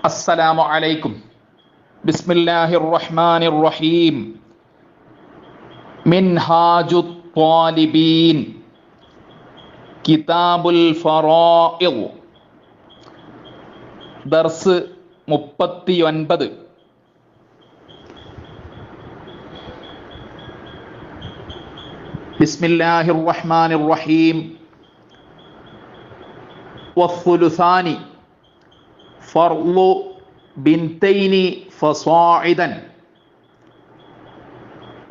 السلام عليكم بسم الله الرحمن الرحيم منهاج الطالبين كتاب الفرائض درس 39 بسم الله الرحمن الرحيم والثلثان فرض بنتين فصاعدا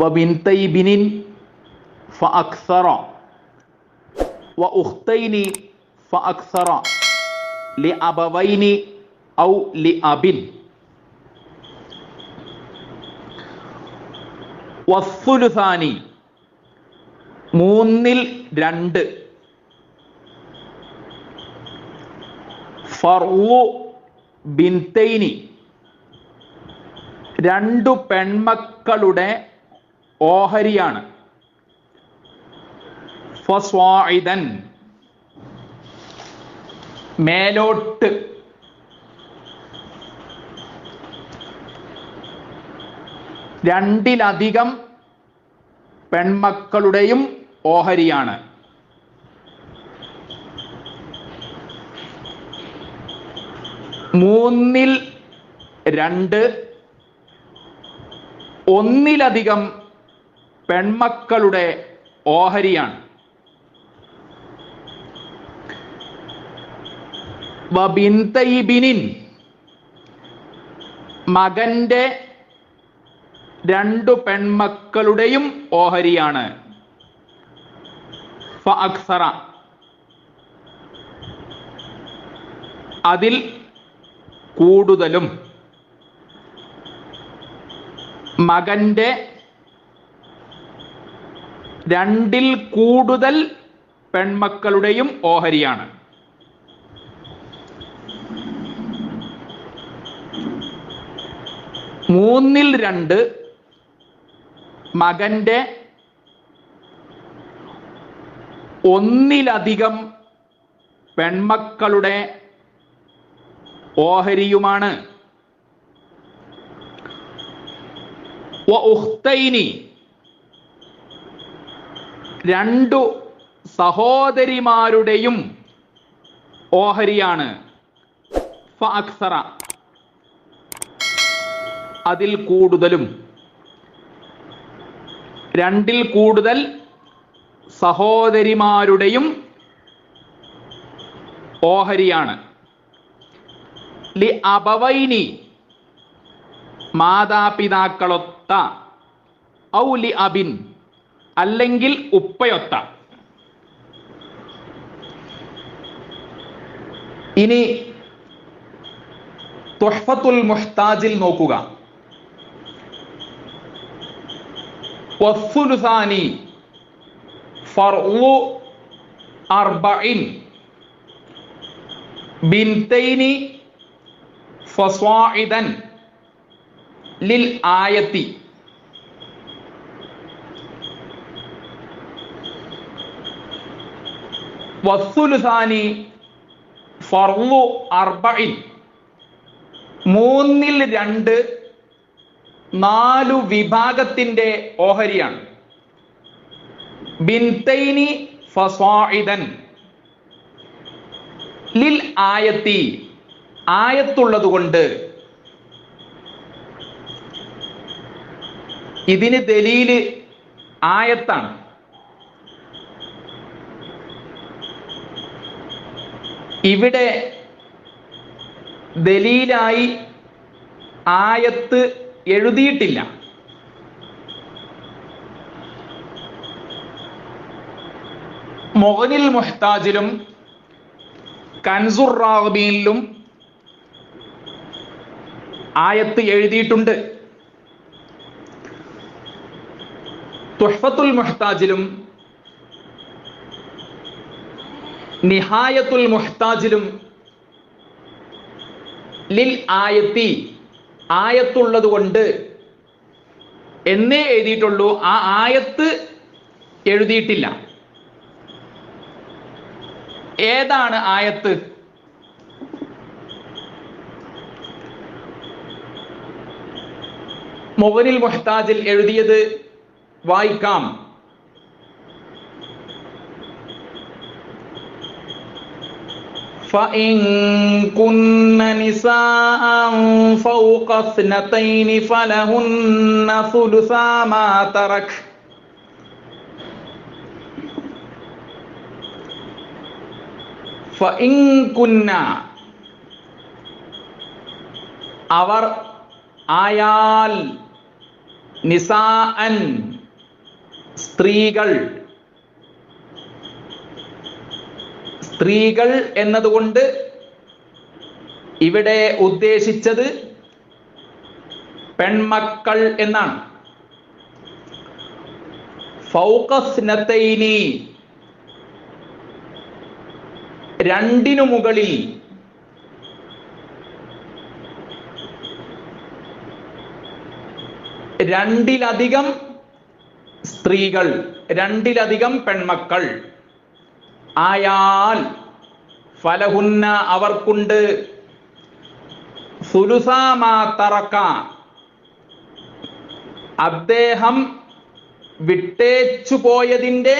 وبنتي بن فأكثر وأختين فأكثر لأبوين أو لأب والثلثان മൂന്നിൽ രണ്ട് ഫർളു ബിൻതൈനി രണ്ടു പെൺമക്കളുടെ ഓഹരിയാണ്. ഫസ്വാഇദൻ മേലോട്ട്, രണ്ടിലധികം പെൺമക്കളുടെയും ഓഹരിയാണ്. മൂന്നിൽ രണ്ട്, ഒന്നിലധികം പെൺമക്കളുടെ ഓഹരിയാണ്. വബിൻതൈബിനിൻ മകന്റെ രണ്ടു പെൺമക്കളുടെയും ഓഹരിയാണ്. ഫഅക്സറ അതിൽ കൂടുതലും, മകന്റെ രണ്ടിൽ കൂടുതൽ പെൺമക്കളുടെയും ഓഹരിയാണ്. മൂന്നിൽ രണ്ട് മകന്റെ ഒന്നിലധികം പെൺമക്കളുടെ ഓഹരിയുമാണ്. വഉഖ്തൈനി രണ്ടു സഹോദരിമാരുടെയും ഓഹരിയാണ്. ഫഅക്സറ അതിൽ കൂടുതലും, രണ്ടിൽ കൂടുതൽ സഹോദരിമാരുടെയും ഓഹരിയാണ്. ലി അബവൈനി മാതാപിതാക്കളൊത്ത, ഔ ലി അബിൻ അല്ലെങ്കിൽ ഉപ്പയൊത്ത. ഇനി തുഹ്ഫത്തുൽ മുഹ്താജിൽ നോക്കുക. വസ്സുലുസാനി ഫർളു അർബഇൻ ബിൻതൈനി ഫസ്വാഇദൻ ലിൽ ആയത്തി. വസ്സുലുസാനി ഫർളു അർബഇൻ മൂന്നിൽ രണ്ട്, നാലു വിഭാഗത്തിന്റെ ഓഹരിയാണ്. ബിൻതൈനി ഫസ്വാഇദൻ ലിൽ ആയത്തി ആയത്തുള്ളതുകൊണ്ട്. ഇതിന് ദലീല് ആയത്താണ്. ഇവിടെ ദലീലായി ആയത്ത് എഴുതിയിട്ടില്ല. മുഗ്നിൽ മുഹ്താജിലും കൻസുർ റാഗിബിലും ആയത്ത് എഴുതിയിട്ടുണ്ട്. തുഹ്ഫത്തുൽ മുഹ്താജിലും നിഹായത്തുൽ മുഹ്താജിലും ലിൽ ആയത്തി ആയത്തുള്ളതുകൊണ്ട് എന്നേ എഴുതിയിട്ടുള്ളൂ. ആ ആയത്ത് എഴുതിയിട്ടില്ല. ഏതാണ് ആയത്ത്? മുഗ്നിൽ മുഹ്താജിൽ എഴുതിയത് വായിക്കാം. فإن كن نساء فوق اثنتين فلهن ثلثا ما ترك. فإن كن അവർ ആയാൽ നിസാഅൻ സ്ത്രീകൾ, സ്ത്രീകൾ എന്നതുകൊണ്ട് ഇവിടെ ഉദ്ദേശിച്ചത് പെൺമക്കൾ എന്നാണ്. ഫൗഖസ്നതൈനി രണ്ടിനു മുകളിൽ, രണ്ടിലധികം സ്ത്രീകൾ, രണ്ടിലധികം പെൺമക്കൾ ആയാൽ ഫലഹുന്ന അവർക്കുണ്ട് സുലുസാ മാ തറക അദ്ദേഹം വിട്ടേച്ചു പോയതിന്റെ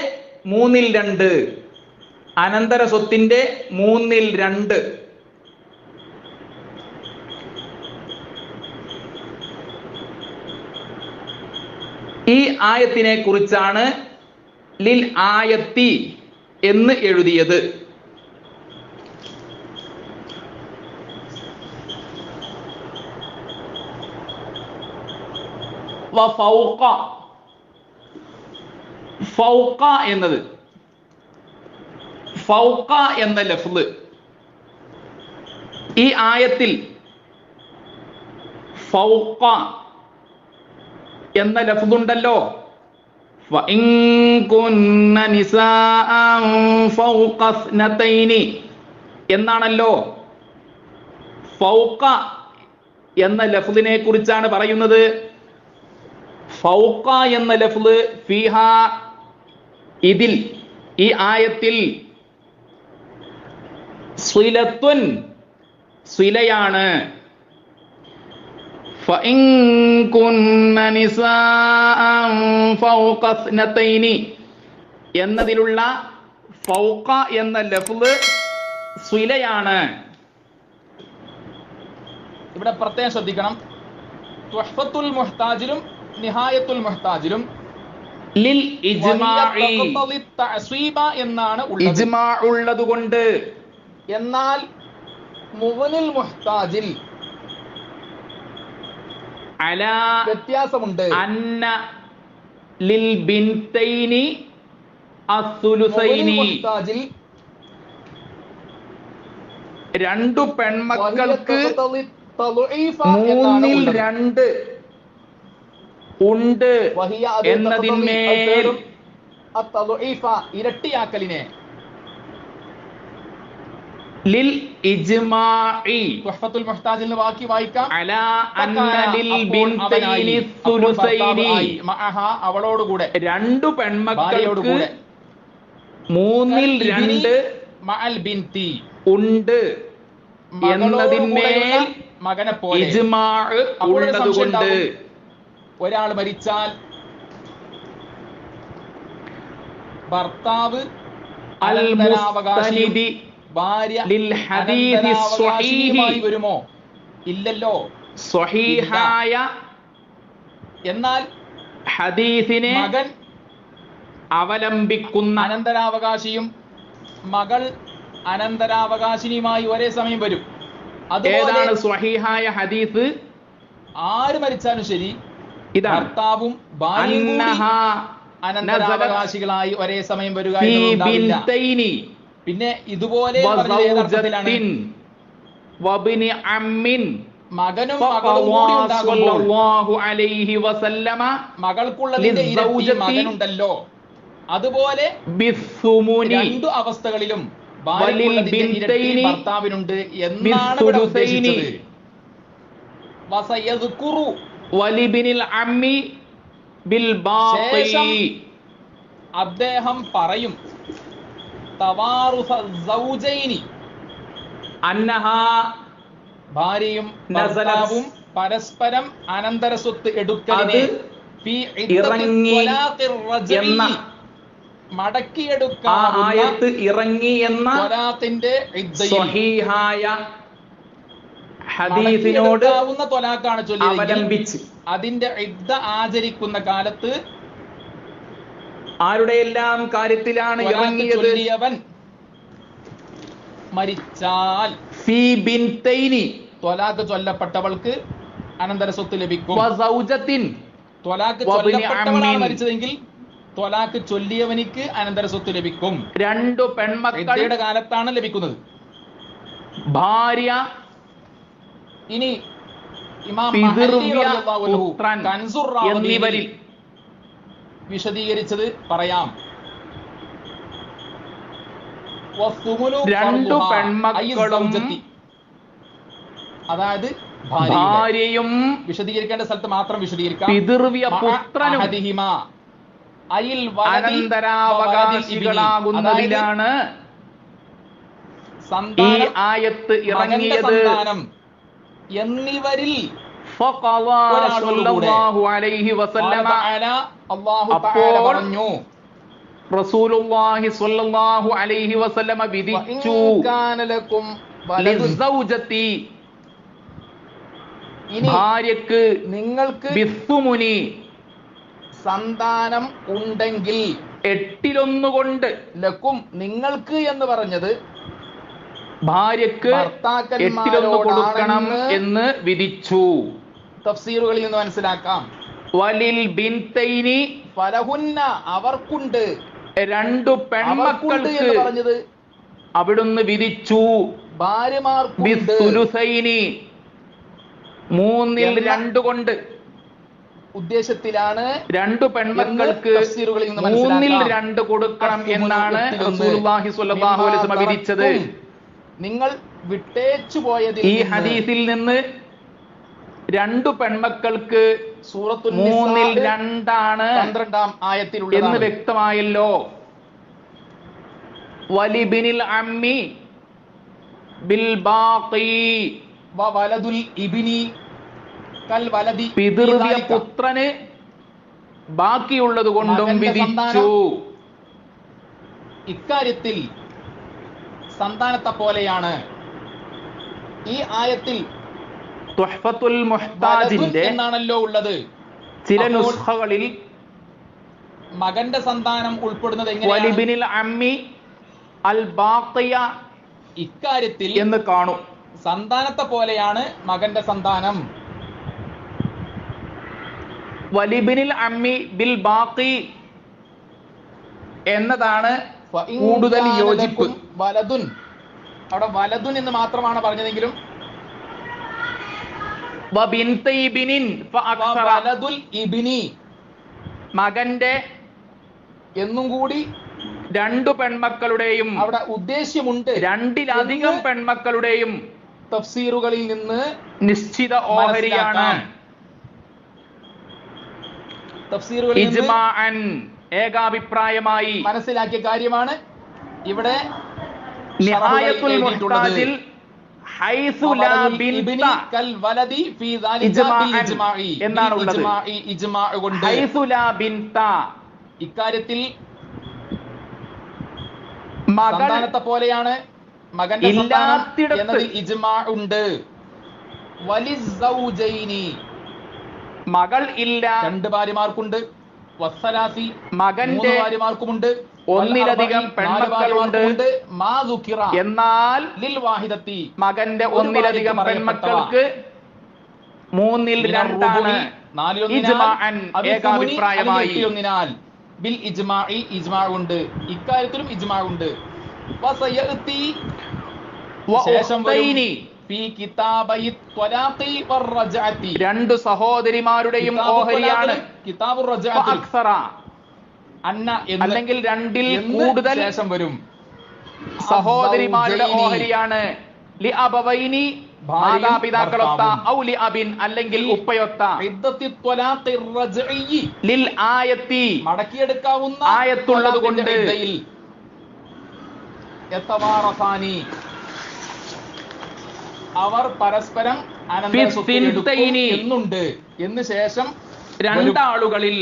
2/3, അനന്തര സ്വത്തിന്റെ 2/3. ഈ ആയത്തിനെ കുറിച്ചാണ് ലിൽ ആയത്തി എന്ന് എഴുതിയത്. ഫൗഖ, ഫൗഖ എന്നത്, ഫൗഖ എന്ന ലഫ്ള് ഈ ആയത്തിൽ ഫൗഖ എന്ന ലഫ്ളുണ്ടല്ലോ. വഇൻ കുന്ന നിസാഅൻ ഫൗഖ ഇസ്നതൈനി എന്നാണല്ലോ. ഫൗഖ എന്ന ലഫ്ളിനെ കുറിച്ചാണ് പറയുന്നത്. ഫൗഖ എന്ന ലഫ്ള് ഫീഹ ഇതിൽ, ഈ ആയത്തിൽ സ്വിലത്തുൻ സ്വിലയാണ്. ഫഇൻ കുന്ന നിസാഅൻ ഫൗഖ ഇസ്നതൈനി എന്നതിലുള്ള ഫൗഖ എന്ന ലഫ്ള് സ്വിലയാണ്. ഇവിടെ പ്രത്യേകം ശ്രദ്ധിക്കണം, തുഹ്ഫത്തുൽ മുഹ്താജിലും നിഹായത്തുൽ മുഹ്താജിലും ലിൽ ഇജ്മാഇ തഅസീബ എന്നാണ് ഉള്ളത്, ഇജ്മാ ഉള്ളതുകൊണ്ട്. എന്നാൽ മുഗ്നിൽ മുഹ്താജിൽ അലാ വ്യത്യാസമുണ്ട്. അന്ന ലിൽ ബിൻതൈനി അസ്സുലുസൈനി, മുഹ്താജിൽ രണ്ടു പെൺമക്കൾക്ക് 2/3 ഉണ്ട് എന്നതിന്മേൽ ഇരട്ടിയാക്കലിനെ ലിൽ ഇജ്മാഇ തുഹ്ഫത്തുൽ മുഹ്താജിൽ ബാക്കി വായിക്കാം. അലാ അന്ന ലിൽ ബിൻതൈനി സുലുസൈനി മഅഹ അവളോടുകൂടെ, രണ്ടു പെൺമക്കൾക്ക് 2/3 മഅൽ ബിൻതി ഉണ്ട് എന്നതിന്മേൽ മകനെ പോലെ ഇജ്മാ ഉള്ളതുകൊണ്ട് ഒരാൾ മരിച്ചാൽ ഭർത്താവ് അൽമുസ്തനിദി ഭാര്യ ലിൽ ഹദീസി സ്വഹീഹി വരുമോ? ഇല്ലല്ലോ. സ്വഹീഹായ എന്നാൽ ഹദീസിനെ മകൻ അവലംബിക്കുന്ന അനന്തരാവകാശിയും മകൾ അനന്തരാവകാശിനിയുമായി ഒരേ സമയം വരും. ഏതാണ് സ്വഹീഹായ ഹദീസ്? ആര് മരിച്ചാലും ശരി, ഭർത്താവും ഭാര്യയും അനന്തരാവകാശികളായി ഒരേ സമയം വരിക. പിന്നെ ഇതുപോലെ മകനും മകൾക്കുള്ളതിന്റെ ഇരട്ടി മകനുണ്ടല്ലോ. അതുപോലെ 2 അവസ്ഥകളിലും ഭർത്താവിനുണ്ട് എന്നാണ് ഉദ്ദേശിച്ചത്. ശേഷം അദ്ദേഹം പറയും ഭാര്യയും ഭർത്താവും പരസ്പരം അനന്തര സ്വത്ത് എടുക്കലിനെ ഇറങ്ങി എന്ന മടക്കിയെടുക്കാവുന്ന ആയത്ത് ഇറങ്ങി എന്ന ത്വലാഖിന്റെ സ്വഹീഹായ ഹദീസിനോട് ത്വലാഖാണ് അവലംബിച്ച് അതിന്റെ ഇദ്ദ ആചരിക്കുന്ന കാലത്ത് ആരുടെയെല്ലാം കാര്യത്തിലാണ് ഇറങ്ങിയത്? മരിച്ചാൽ ഫീ ബിൻതൈനി ത്വലാഖ് ചൊല്ലപ്പെട്ടവൾക്ക് അനന്തര സ്വത്ത് ലഭിക്കും. വസൗജത്തിൻ ത്വലാഖ് ചൊല്ലപ്പെട്ടവളാണ് മരിച്ചതെങ്കിൽ ത്വലാഖ് ചൊല്ലിയവനിക്ക് അനന്തര സ്വത്ത് ലഭിക്കും. രണ്ടു പെൺമക്കളുടെ കാലത്താണ് ലഭിക്കുന്നത്. ഭാര്യ ഇനി ഇമാം എന്നിവരിൽ വിശദീകരിച്ചത് പറയാം. രണ്ടു പെൺമക്കളും അതായത് ഭാര്യയും വിശദീകരിക്കേണ്ട സ്ഥലത്ത് മാത്രം വിശദീകരിക്കാം. പിതൃവ്യ പുത്രനും അനന്തരാവകാശികളാകുന്നതിലാണ് ഈ ആയത്ത് ഇറങ്ങിയത് എന്നിവരിൽ പറഞ്ഞു. റസൂലുള്ളാഹി സ്വല്ലല്ലാഹു അലൈഹി വസല്ലമ വിധിച്ചു ഭാര്യക്ക് നിങ്ങൾക്ക് ബിസ്സുമുനി സന്താനം ഉണ്ടെങ്കിൽ 1/8 കൊണ്ട് ലക്കും നിങ്ങൾക്ക് എന്ന് പറഞ്ഞത് ഭാര്യക്ക് 1/8 കൊടുക്കണം എന്ന് വിധിച്ചു. തഫ്സീറുകളിൽ നിന്ന് മനസ്സിലാക്കാം. വലിൽ ബിൻതൈനി ഫലഹുന്ന അവർക്കുണ്ട് 2 പെൺമക്കൾക്ക് പറഞ്ഞത് അവിടുന്ന് വിധിച്ചു. ഭാര്യമാർക്ക് ബിസ്സുലുസൈനി 3/2 കൊണ്ട് ഉദ്ദേശത്തിലാണ് 2 പെൺമക്കൾക്ക് 3/2 കൊടുക്കണം എന്നാണ് റസൂലുള്ളാഹി സ്വല്ലല്ലാഹു അലൈഹി വസല്ലം വിധിച്ചത്. നിങ്ങൾ വിട്ടേച്ചു പോയതിൽ ഈ ഹദീസിൽ നിന്ന് 2 പെൺമക്കൾക്ക് സൂറത്തുൽ 3/2 ആണ് 12-ാം ആയത്തിലുള്ളത് എന്ന് വ്യക്തമായല്ലോ. വലിബിനിൽ അമ്മി ബിൽ ബാഖി വലദുൽ ഇബ്നി കൽ വലദി പിതൃവ്യ പുത്രന് ബാക്കിയുള്ളത് കൊണ്ടും വിധിച്ചു. ഇക്കാര്യത്തിൽ സന്താനത്തെ പോലെയാണ് ഈ ആയത്തിൽ തുഹ്ഫത്തുൽ മുഹ്താജിന്റെ എന്നാണല്ലോ ഉള്ളത്. ചില നുസ്ഖകളിൽ മകന്റെ സന്താനം ഉൾപ്പെടുന്നത് എങ്ങനെയാണ്? വലിബിനിൽ അമ്മി അൽ ബാഖിയ ഇക്കാര്യത്തിൽ എന്ന് കാണും. സന്താനത്തെ പോലെയാണ് മകന്റെ സന്താനം. വലിബിനിൽ അമ്മി ബിൽ ബാഖി എന്നതാണ് കൂടുതൽ യോജിപ്പ്. വലതുൻ അവിടെ വലതുൻ എന്ന് മാത്രമാണ് പറഞ്ഞതെങ്കിലും വലതുൽ ഇബ്നി മകന്റെ എന്നും കൂടി 2 പെൺമക്കളുടെയും അവിടെ ഉദ്ദേശ്യമുണ്ട്. 2-ലധികം പെൺമക്കളുടെയും തഫ്സീറുകളിൽ നിന്ന് നിശ്ചിത ഓഹരിയാണ്. തഫ്സീറുകളിൽ ഇജ്മാഅൻ ഏകാഭിപ്രായമായി മനസ്സിലാക്കിയ കാര്യമാണ്. ഇവിടെ നിഹായത്തുൽ മുഹ്താജിൽ ഹൈസു ലാ ബിൻത കൽ വലദി ഫീ ദാലിക ബിൽ ഇജ്മാഇ എന്നാണ് ഉള്ളത്. ഇജ്മാഅ കൊണ്ട് ഹൈസു ലാ ബിൻത ഇക്കാര്യത്തിൽ സന്താനത്തെ പോലെയാണ് മകന്റെ സന്താനം എന്നതിൽ ഇജ്മാഅ ഉണ്ട്. വലിസ്സൗജൈനി മകൾ ഇല്ല 2 ഭാര്യമാർക്കുണ്ട്. വസ്സലാസി മകന്റെ 3 ഭാര്യമാർക്കുമുണ്ട്. 1-ലധികം പെൺമക്കളുണ്ട്. എന്നാൽ ലിൽ വാഹിദത്തി മകന്റെ 1-ലധികം പെൺമക്കൾക്ക് 3/2 ആണ്. ഇജ്മാഅൻ ഏകാഭിപ്രായമായി. ബിൽ ഇജ്മാഇ ഇജ്മാഅ ഉണ്ട്. ഇക്കാര്യത്തിലും ഇജ്മാഅ ഉണ്ട്. വസയഅതി ശേഷം വരും ഫീ കിതാബൈ ത്വലാഖി വറജഅതി 2 സഹോദരിമാരുടെയും ഓഹരിയാണ്. കിതാബുർ റജഅതി അക്സറ അന്ന അല്ലെങ്കിൽ 2-ൽ കൂടുതൽ ശേഷം വരും സഹോദരിമാരുടെ ഓഹരിയാണ്. ലി അബവൈനി മാതാപിതാക്കളൊത്ത ഔ ലി അബിൻ അല്ലെങ്കിൽ ഉപ്പയൊത്ത. ഇദ്ദത്തി ത്വലാഖി റജഇ ലിൽ ആയത്തി മടക്കിയെടുക്കാവുന്ന ആയത്തുള്ളത് കൊണ്ട് യതവാറസാനി അവർ പരസ്പരം അനന്തരസ്വത്ത് എടുക്കും എന്നുണ്ട് എന്ന് ശേഷം രണ്ടാളുകളിൽ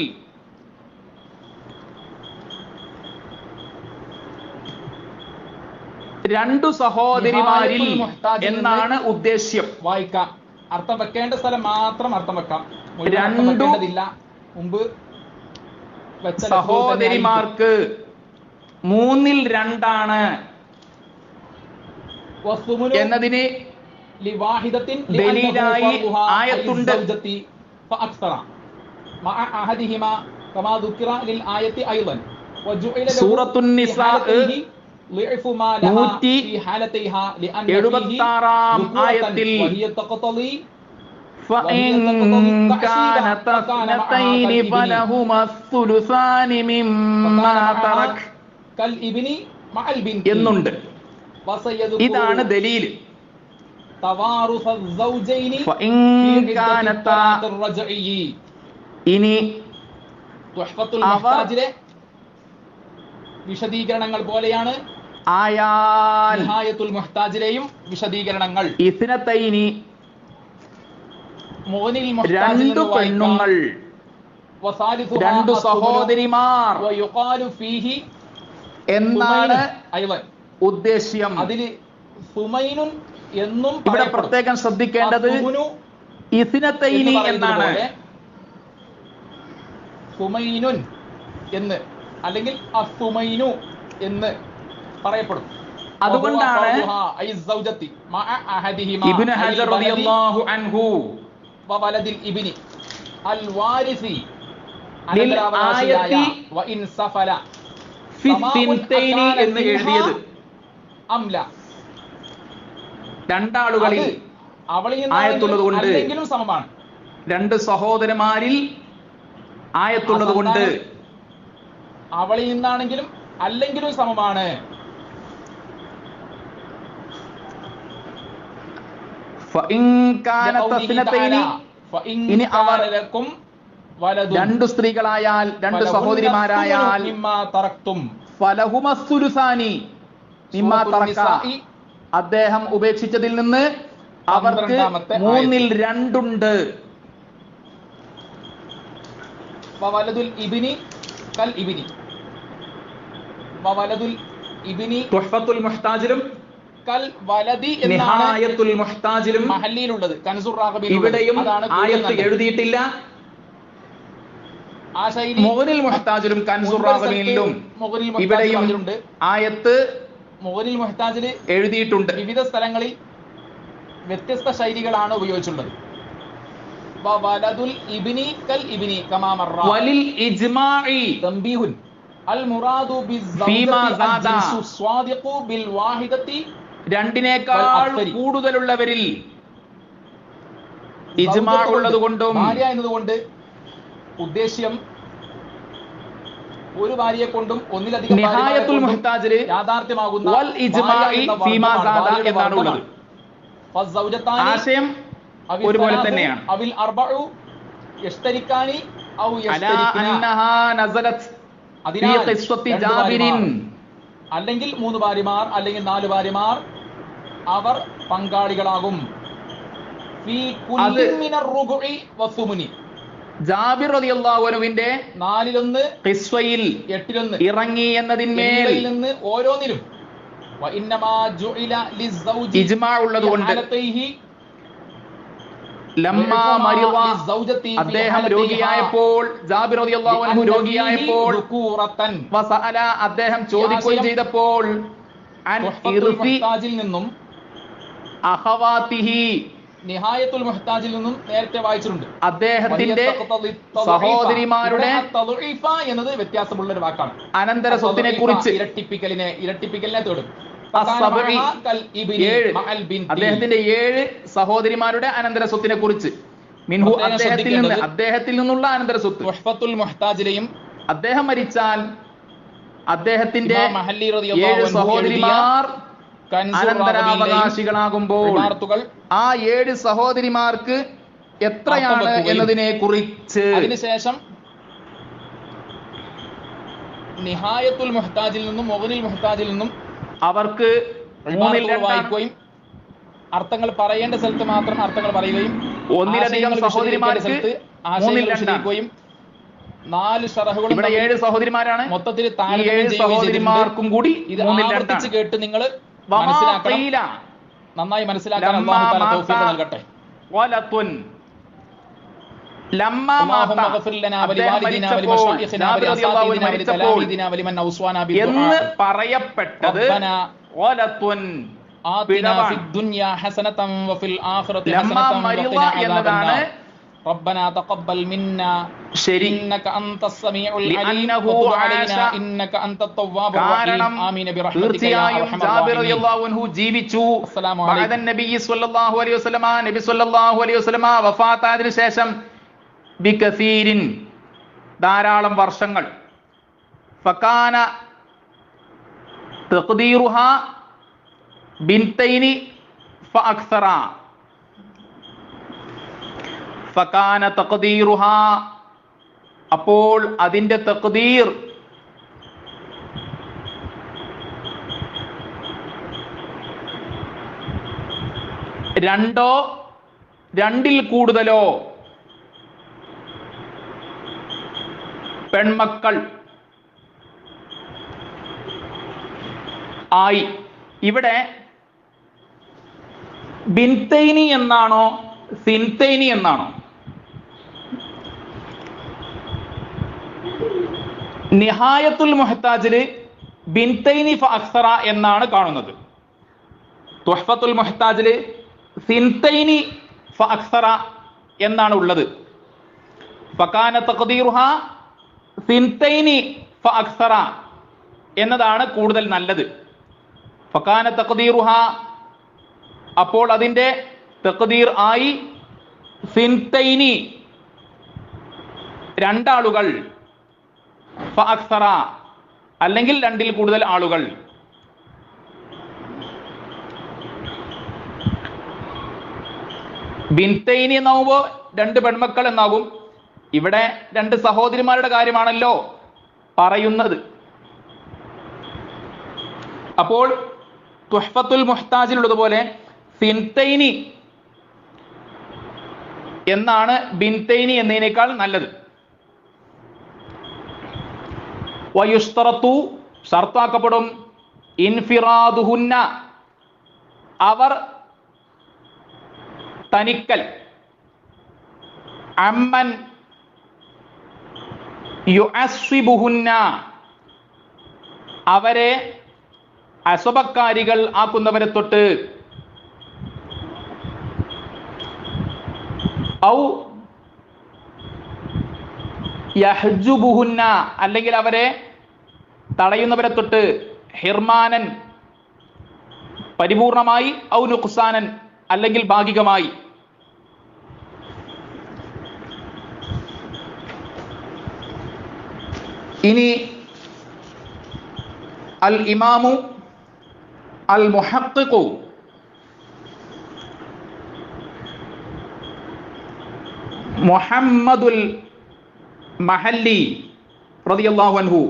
രണ്ടു സഹോദരിമാരിൽ എന്നാണ് ഉദ്ദേശ്യം. വായിക്കാം. അർത്ഥം വെക്കേണ്ട സ്ഥലം മാത്രം അർത്ഥം വെക്കാം. രണ്ടു മുമ്പ് സഹോദരിമാർക്ക് മൂന്നിൽ രണ്ടാണ് എന്നതിന് ദലീലായി ആയത്തുണ്ട്. സൂറത്തുൻ നിസാ 176-ാം ആയത്തിൽ فإن كانتا اثنتين فلهما الثلثان مما ترك എന്നുണ്ട്. ഇതാണ് ദലീൽ. ഇനി വിശദീകരണങ്ങൾ പോലെയാണ് ആയാൽ നിഹായത്തുൽ മുഹ്താജിലെയും വിശദീകരണങ്ങൾ. ഇസ്നതൈനി രണ്ടു പെണ്ണുങ്ങൾ, രണ്ടു സഹോദരിമാർ എന്നാണ് ഉദ്ദേശ്യം. അതില് സുമൈനുൻ എന്നും ഇവിടെ പ്രത്യേകം ശ്രദ്ധിക്കേണ്ടത് ഇസ്നതൈനി എന്നാണ്. സുമൈനുൻ എന്ന് അല്ലെങ്കിൽ അസുമൈനു എന്ന് പറയപ്പെടും. അതുകൊണ്ടാണ് ഇബ്നു ഹജർ റളിയല്ലാഹു അൻഹു വവലദിൽ ഇബ്നി അൽ വാരിസി ആയത്തി വ ഇൻ സഫല ഫി സിൻതൈനി എന്ന് എഴുതിയത്. അംല രണ്ടാളുകളിൽ ആയത്തുള്ളത് കൊണ്ട് അല്ലെങ്കിലും സമമാണ്. രണ്ട് സഹോദരന്മാരിൽ ആയത്തുള്ളത് കൊണ്ട് അവളിൽ നിന്നാണെങ്കിലും അല്ലെങ്കിലും സമമാണ്. ഇനി അവർ രണ്ടു സ്ത്രീകളായാൽ രണ്ട് സഹോദരിമാരായാൽ ഫലഹുമസ്സുലുസാനി മിമ്മാ തറക അദ്ദേഹം ഉപേക്ഷിച്ചതിൽ നിന്ന് അവർക്ക് മൂന്നിൽ രണ്ടുണ്ട്. വവലദുൽ ഇബ്നി കൽ ഇബ്നി വവലദുൽ ഇബ്നി തുഹ്ഫത്തുൽ മുഹ്താജിലും കൽ വലദി നിഹായത്തുൽ മുഹ്താജിലും മഹല്ലിയിലുള്ളത്. കൻസുർ റാഗബിൽ ഇവിടെയും ആയത്ത് എഴുതിയിട്ടില്ല. ആ ശൈലി മുഗ്നിൽ മുഹ്താജിലും കൻസുർ റാഗബിലും ഇവിടെയും ആയത്ത് മുഗ്നിൽ മുഹ്താജിൽ എഴുതിയിട്ടുണ്ട്. വിവിധ സ്ഥലങ്ങളിൽ വ്യത്യസ്ത ശൈലികളാണ് ഉപയോഗിച്ചിട്ടുള്ളത്. വവലദുൽ ഇബ്നി കൽ ഇബ്നി കമാ മറ വലിൽ ഇജ്മാഇ തംബീഹുൻ അൽ മുറാദു ബിസ്സൗജതി അൽ ജിൻസു സ്വാദിഖു ബിൽ വാഹിദതി രണ്ടിനേക്കാൾ കൂടുതലുള്ളവരിൽ ഇജ്മാ ഉള്ളതുകൊണ്ടും ഭാര്യ എന്നതുകൊണ്ട് ഉദ്ദേശ്യം ഒരു ഭാര്യയെ കൊണ്ടും ഒന്നിലധികം നിഹായത്തുൽ മുഹ്താജില് യാഥാർത്ഥ്യമാകുന്ന വൽ ഇജ്മാഇ ഫീമാ സാദ എന്നാണ് ഉള്ളത്. ആശയം ഒരുപോലെ തന്നെയാണ്. അവിൽ അർബഉ യശ്തരിക്കാനി ഔ യശ്തരിക്കന അന്നഹാ നസലത് ഫീ ഖിസ്സത്തി ജാബിരിൻ അല്ലെങ്കിൽ മൂന്ന് ഭാര്യമാർ അല്ലെങ്കിൽ നാല് ഭാര്യമാർ അവർ പങ്കാളികളാകും. ഫീ കുല്ലി മിനർ റുബുഇ വസുമുനി ജാബിർ റളിയല്ലാഹു അൻഹുവിന്റെ നാലിലൊന്ന് ഖിസ്വയിൽ എട്ടിലൊന്ന് ഇറങ്ങി എന്നതിന്മേൽ നിന്ന് ഓരോന്നിലും വ ഇന്നമാ ജുഇല ലിസ്സൗജി ഇജ്മാ ഉള്ളതുകൊണ്ട് ലമ്മാ മരിദ അദ്ദേഹം രോഗിയായപ്പോൾ ജാബിർ റളിയല്ലാഹു അൻഹു രോഗിയായപ്പോൾ വസഅല അദ്ദേഹം ചോദിക്കുകയും ചെയ്തപ്പോൾ അൻ ഇർഫി മുഹ്താജിൽ നിന്നും അഖവാതിഹി നിഹായത്തുൽ മുഹ്താജിൽ നിന്നും നേരത്തെ വായിച്ചിട്ടുണ്ട്. അദ്ദേഹത്തിന്റെ സഹോദരിമാരുടെ തദ്ഈഫ എന്നത് വ്യത്യാസമുള്ള ഒരു വാക്കാണ്. അനന്തര സ്വത്തിനെ കുറിച്ച് ഇരട്ടിപ്പിക്കലിനെ തേടും. അദ്ദേഹത്തിന്റെ 7 സഹോദരിമാരുടെ അനന്തര സ്വത്തിനെ കുറിച്ച് മിൻഹു അദ്ദേഹത്തിൽ നിന്നുള്ള അനന്തര സ്വത്ത്. തുഹ്ഫത്തുൽ മുഹ്താജിലെയും അദ്ദേഹം മരിച്ചാൽ അദ്ദേഹത്തിന്റെ 7 സഹോദരിമാർ അനന്തരാവകാശികളാകുമ്പോൾ ആ 7 സഹോദരിമാർക്ക് എത്രയാണ് എന്നതിനെ കുറിച്ച് അതിനുശേഷം നിഹായത്തുൽ മുഹ്താജിൽ നിന്നും മുഗ്നിൽ മുഹ്താജിൽ നിന്നും അവർക്ക് മൂന്നിൽ രണ്ടാക്കുകയും അർത്ഥങ്ങൾ പറയേണ്ട സ്ഥലത്ത് മാത്രം അർത്ഥങ്ങൾ പറയുകയും ഒന്നിലധികം സഹോദരിമാർക്ക് വിശദീകരിക്കുകയും 4 ഷറഹുകളും ഇവിടെ 7 സഹോദരിമാരാണ്. മൊത്തത്തിൽ 7 സഹോദരിമാർക്കും കൂടി ഇത് ആവർത്തിച്ച് കേട്ട് നിങ്ങൾ മനസ്സിലാക്കണം. നന്നായി മനസ്സിലാക്കാൻ അല്ലാഹു തആല തൗഫീഖ് നൽകട്ടെ. വലത്തുൻ എന്ന് പറയപ്പെട്ടത് എന്നതാണ്. ربنا تقبل منا ശരി, إنك أنت السميع العليم وتب علينا إنك أنت التواب الرحيم آمين برحمتك يا أرحم الراحمين. ജീവിച്ചു. നബി സല്ലല്ലാഹു അലൈഹി വസല്ലമ നബി സല്ലല്ലാഹു അലൈഹി വസല്ലമ വഫാത്തായതിനു ശേഷം ബികസീരിൻ ധാരാളം വർഷങ്ങൾ. ഫകാന തഖ്ദീറുഹാ ബിൻതൈനി ഫഅക്സറ. ഫകാന തഖ്ദീറുഹാ അപ്പോൾ അതിന്റെ തഖ്ദീർ രണ്ടോ രണ്ടിൽ കൂടുതലോ പെൺമക്കൾ ആയി. ഇവിടെ ബിൻതൈനി എന്നാണോ സിൻതൈനി എന്നാണോ? നിഹായത്തുൽ മുഹ്താജില് ബിൻതൈനി ഫഅക്സറ എന്നാണ് കാണുന്നത്. തുഹ്ഫത്തുൽ മുഹ്താജില് സിൻതൈനി ഫഅക്സറ എന്നാണ് ഉള്ളത്. ഫകാന തഖ്ദീറുഹാ സിൻതൈനി ഫഅക്സറ എന്നതാണ് കൂടുതൽ നല്ലത്. ഫകാന തഖ്ദീറുഹാ അപ്പോൾ അതിന്റെ തഖ്ദീർ ആയി സിൻതൈനി രണ്ടാളുകൾ, ഫഅക്സറ അല്ലെങ്കിൽ രണ്ടിൽ കൂടുതൽ ആളുകൾ. ബിൻതൈനി എന്നാകുമ്പോൾ 2 പെൺമക്കൾ എന്നാകും. ഇവിടെ 2 സഹോദരിമാരുടെ കാര്യമാണല്ലോ പറയുന്നത്. അപ്പോൾ തുഹ്ഫത്തുൽ മുഹ്താജിലുള്ളതുപോലെ സിൻതൈനി എന്നാണ് ബിൻതൈനി എന്നതിനേക്കാൾ നല്ലത്. വയുഷ്തറത്തു ഷർത്താക്കപ്പെടും ഇൻഫിറാദുഹുന്ന അവർ തനിക്കൽ, അമ്മൻ യുഅസ്വിബുഹുന്ന അവരെ അസ്വബക്കാരികൾ ആക്കുന്നവരെ തൊട്ട്, ഔ യഹ്ജുബുഹുന്ന അല്ലെങ്കിൽ അവരെ തടയുന്നവരെ തൊട്ട്, ഹിർമാനൻ പരിപൂർണമായി, ഔ നുഖ്സാനൻ അല്ലെങ്കിൽ ഭാഗികമായി. ഇനി അൽ ഇമാമു അൽ മുഹഖ്ഖിഖു മുഹമ്മദുൽ മഹല്ലി റളിയല്ലാഹു അൻഹു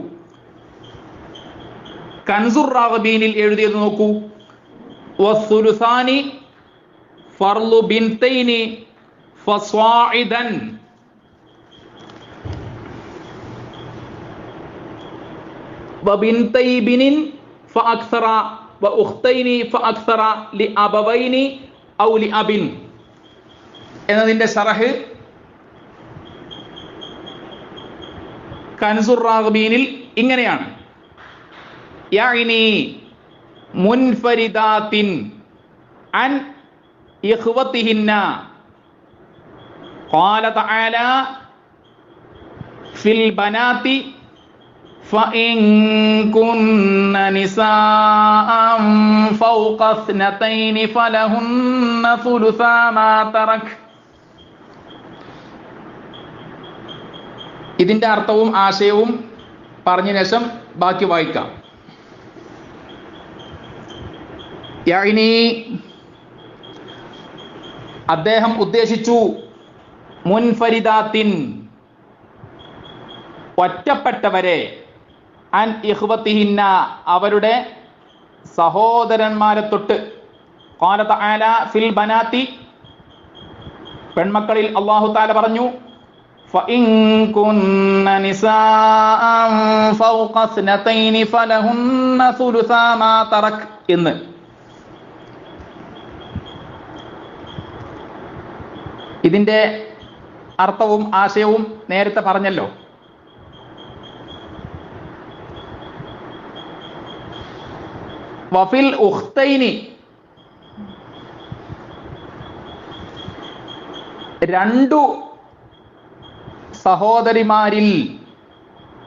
കൻസുർ റാഗബീനിൽ എഴുതിയത് നോക്കൂ. വസ്സുലുസാനി ഫർളു ബിൻതൈനി ഫസ്വാഇദൻ വബിൻതൈ ബിനിൻ ഫഅക്സറ വഉഖ്തൈനി ഫഅക്സറ ലിഅബവൈനി ഔ ലിഅബിൻ എന്നതിന്റെ ശറഹ് കൻസുർ റാഗബീനിൽ ഇങ്ങനെയാണ്: യഅനി മുൻഫരിദാത്തിൻ അൻ ഇഖ്വതിഹിന്ന ഖാല തആല ഫിൽ ബനാതി ഫഇൻ കുന്ന നിസാഅൻ ഫൗഖ ഇസ്നതൈനി ഫലഹുന്ന സുലുസാ മാ തറക്. ഇതിന്റെ അർത്ഥവും ആശയവും പറഞ്ഞ ശേഷം ബാക്കി വായിക്കാം. യഅനി അദ്ദേഹം ഉദ്ദേശിച്ചു, മുൻഫരിദാത്തിൻ ഒറ്റപ്പെട്ടവരെ, അൻ ഇഖ്വതിഹിന്ന അവരുടെ സഹോദരന്മാരെ തൊട്ട്, ഖാല തആല ഫിൽ ബനാത്തി, പെൺമക്കളിൽ അല്ലാഹു തആല പറഞ്ഞു ഫഇൻ കുന്ന നിസാഅൻ ഫൗഖ സ്നതൈനി ഫലഹുന്ന സുലുസാ മാ തറക് എന്ന്. ഇതിന്റെ അർത്ഥവും ആശയവും നേരത്തെ പറഞ്ഞല്ലോ. വഫിൽ ഉഖ്തൈനി, രണ്ടു സഹോദരിമാരിൽ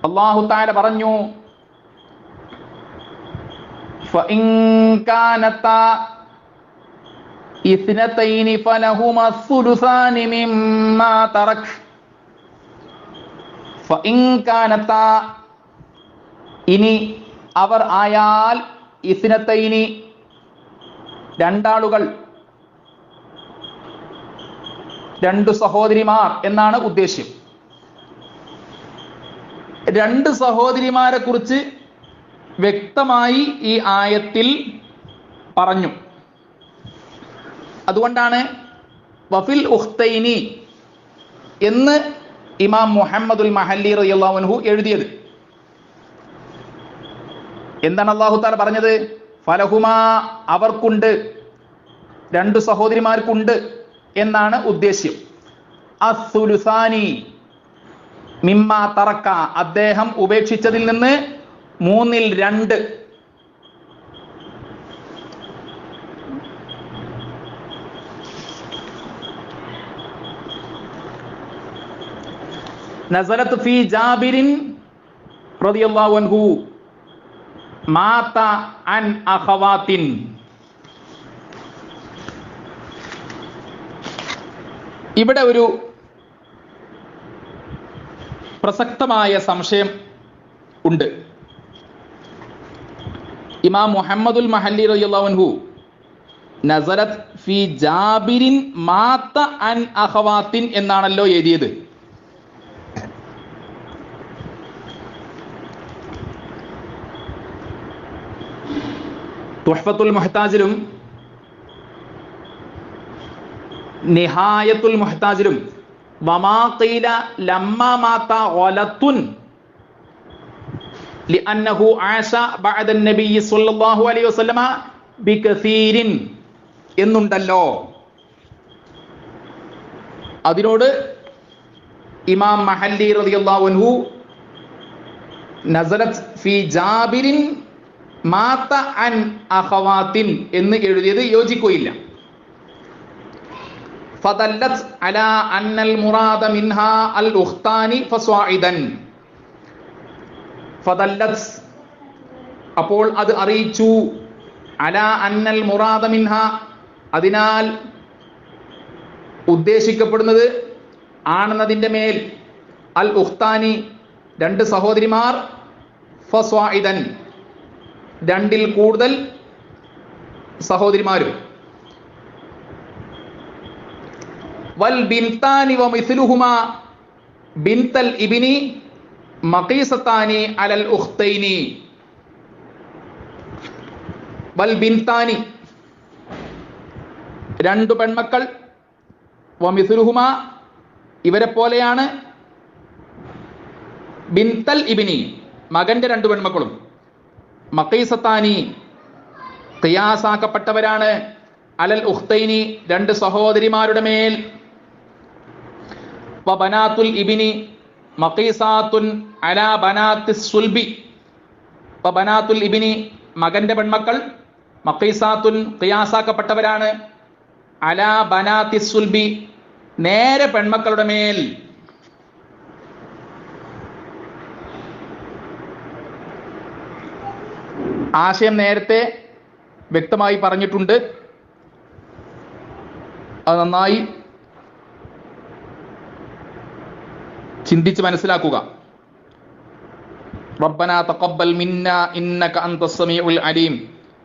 അല്ലാഹു തആല പറഞ്ഞു ഫഇൻ കാനതാ ഇസ്നതൈനി ഫലഹുമാ സുലുസാനി മിമ്മാ തറക്. ഫഇൻ കാനതാ, ഇനി അവർ ആയാൽ, ഇസ്നതൈനി രണ്ടാളുകൾ, രണ്ടു സഹോദരിമാർ എന്നാണ് ഉദ്ദേശ്യം. രണ്ട് സഹോദരിമാരെ കുറിച്ച് വ്യക്തമായി ഈ ആയത്തിൽ പറഞ്ഞു. അതുകൊണ്ടാണ് വഫിൽ ഉഖ്തൈനി എന്ന് ഇമാം മുഹമ്മദുൽ മഹല്ലി റളിയല്ലാഹു അൻഹു എഴുതിയത്. എന്താണ് അല്ലാഹു തആല പറഞ്ഞത്? ഫലഹുമാ, അവർക്കുണ്ട്, രണ്ടു സഹോദരിമാർക്കുണ്ട് എന്നാണ് ഉദ്ദേശ്യം. അസ്സുലുസാനി മിമ്മാ തറക്ക, അദ്ദേഹം ഉപേക്ഷിച്ചതിൽ നിന്ന് 2/3. നസലത്ത് ഫീ ജാബിരിൻ റളിയല്ലാഹു അൻഹു മാത അൻ അഖവാത്തിൻ. ഇവിടെ ഒരു പ്രസക്തമായ സംശയം ഉണ്ട്. ഇമാം മുഹമ്മദുൽ മഹല്ലി റളിയല്ലാഹു അൻഹു നസലത്ത് ഫീ ജാബിരിൻ മാത അൻ അഖവാത്തിൻ എന്നാണല്ലോ എഴുതിയത്. തുഹ്ഫത്തുൽ മുഹ്താജിലും നിഹായത്തുൽ മുഹ്താജിലും വമാ ഖീല ലമ്മാ മാത ഗലത്തുൻ ലിഅന്നഹു ആശ ബഅദ നബി സ്വല്ലല്ലാഹു അലൈഹി വസല്ലമ ബികസീരിൻ എന്നുണ്ടല്ലോ. അതിനോട് ഇമാം മഹല്ലി റളിയല്ലാഹു അൻഹു നസലത്ത് ഫീ ജാബിരിൻ മാത അൻ അഖവാത്തിൻ എന്ന് എഴുതിയത് യോജിക്കുകയില്ല. ഫദല്ലത് അലാ അന്നൽ മുറാദ മിൻഹാ അൽ ഉഖ്താനി ഫസ്വാഇദൻ. ഫദല്ലത്, അപ്പോൾ അത് അറിയിച്ചു, അലാ അന്നൽ മുറാദ മിൻഹ, അതിനാൽ ഉദ്ദേശിക്കപ്പെടുന്നത് ആണെന്നതിൻ്റെ മേൽ, അൽ ഉഖ്താനി രണ്ട് സഹോദരിമാർ, ഫസ്വാഇദൻ രണ്ടിൽ കൂടുതൽ സഹോദരിമാരും, വൽ ബിൻതാനി വമിസ്ലുഹുമാ ബിൻതൽ ഇബ്നി മഖീസത്താനി അലൽ ഉഖ്തൈനി. വൽ ബിൻതാനി രണ്ടു പെൺമക്കൾ, വമിസ്ലുഹുമാ ഇവരെ പോലെയാണ്, ബിൻതൽ ഇബ്നി മകന്റെ രണ്ടു പെൺമക്കളും, മഖീസത്താനി ഖിയാസാക്കപ്പെട്ടവരാണ്, അലൽ ഉഖ്തൈനി രണ്ട് സഹോദരിമാരുടെ മേൽ, വ ബനാത്തുൽ ഇബ്നി മഖീസാത്തുൻ അലാ ബനാത്തിസ് സുൽബി. വ ബനാത്തുൽ ഇബ്നി മകന്റെ പെൺമക്കൾ, മഖീസാത്തുൻ ഖിയാസാക്കപ്പെട്ടവരാണ്, അലാ ബനാത്തിസ് സുൽബി നേരെ പെൺമക്കളുടെ മേൽ. ആശയം നേരത്തെ വ്യക്തമായി പറഞ്ഞിട്ടുണ്ട്, അത് നന്നായി ചിന്തിച്ച് മനസ്സിലാക്കുക. റബ്ബനാ തഖബ്ബൽ മിന്നാ ഇന്നക അൻതസ് സമീഉൽ അലീം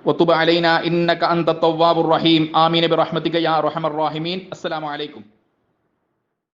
വതുബ് അലൈനാ ഇന്നക അൻതത് തവ്വാബുർ റഹീം. ആമീൻ ബിറഹ്മതിക യാ അർഹമർ റഹീമീൻ. അസ്സലാമു അലൈക്കും.